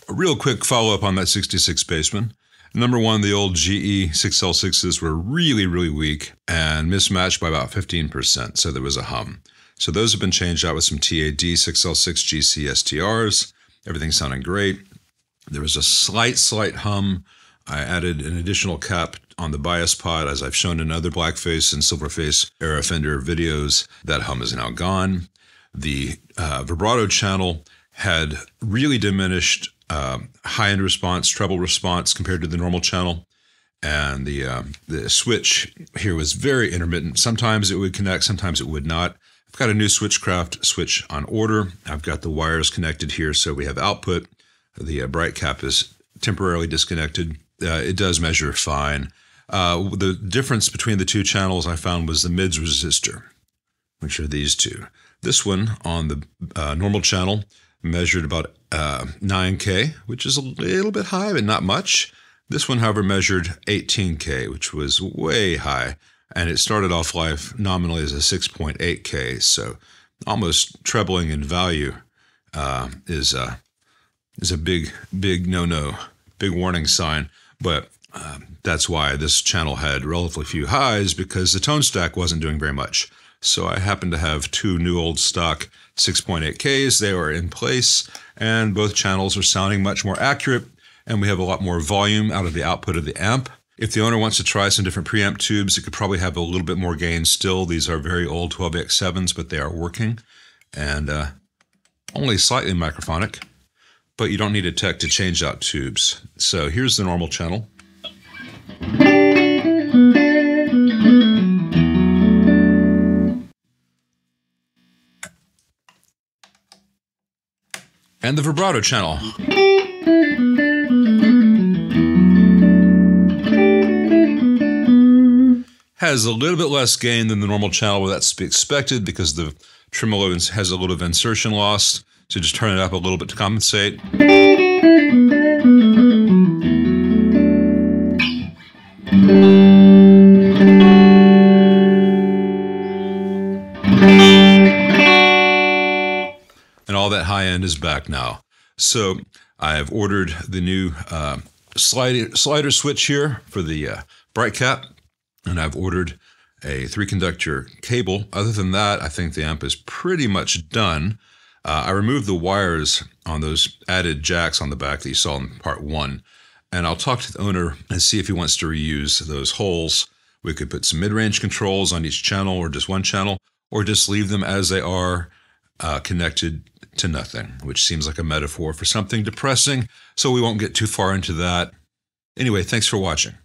A real quick follow-up on that 66 bassman. Number one, the old GE 6L6s were really, really weak and mismatched by about 15%, so there was a hum. So those have been changed out with some TAD 6L6 GC STRs. Everything's sounding great. There was a slight hum. I added an additional cap on the bias pot, as I've shown in other blackface and silverface era Fender videos. That hum is now gone. The vibrato channel had really diminished high-end response, treble response compared to the normal channel. And the switch here was very intermittent. Sometimes it would connect, sometimes it would not. I've got a new Switchcraft switch on order. I've got the wires connected here, so we have output. The bright cap is temporarily disconnected. It does measure fine. The difference between the two channels I found was the mids resistor, which are these two. This one on the normal channel measured about 9K, which is a little bit high, but not much. This one, however, measured 18K, which was way high, and it started off life nominally as a 6.8K, so almost trebling in value is a big no-no, big warning sign. But that's why this channel had relatively few highs, because the tone stack wasn't doing very much. So I happened to have two new old stock 6.8Ks. They were in place, and both channels are sounding much more accurate, and we have a lot more volume out of the output of the amp. If the owner wants to try some different preamp tubes, it could probably have a little bit more gain still. These are very old 12X7s, but they are working, and only slightly microphonic, but you don't need a tech to change out tubes. So here's the normal channel. And the vibrato channel. Has a little bit less gain than the normal channel, but that's to be expected because the tremolo has a little bit of insertion loss. So just turn it up a little bit to compensate. And all that high end is back now. So I have ordered the new slider switch here for the bright cap, and I've ordered a 3-conductor cable. Other than that, I think the amp is pretty much done. I removed the wires on those added jacks on the back that you saw in part 1, and I'll talk to the owner and see if he wants to reuse those holes. We could put some mid-range controls on each channel, or just one channel, or just leave them as they are, connected to nothing, which seems like a metaphor for something depressing, so we won't get too far into that. Anyway, thanks for watching.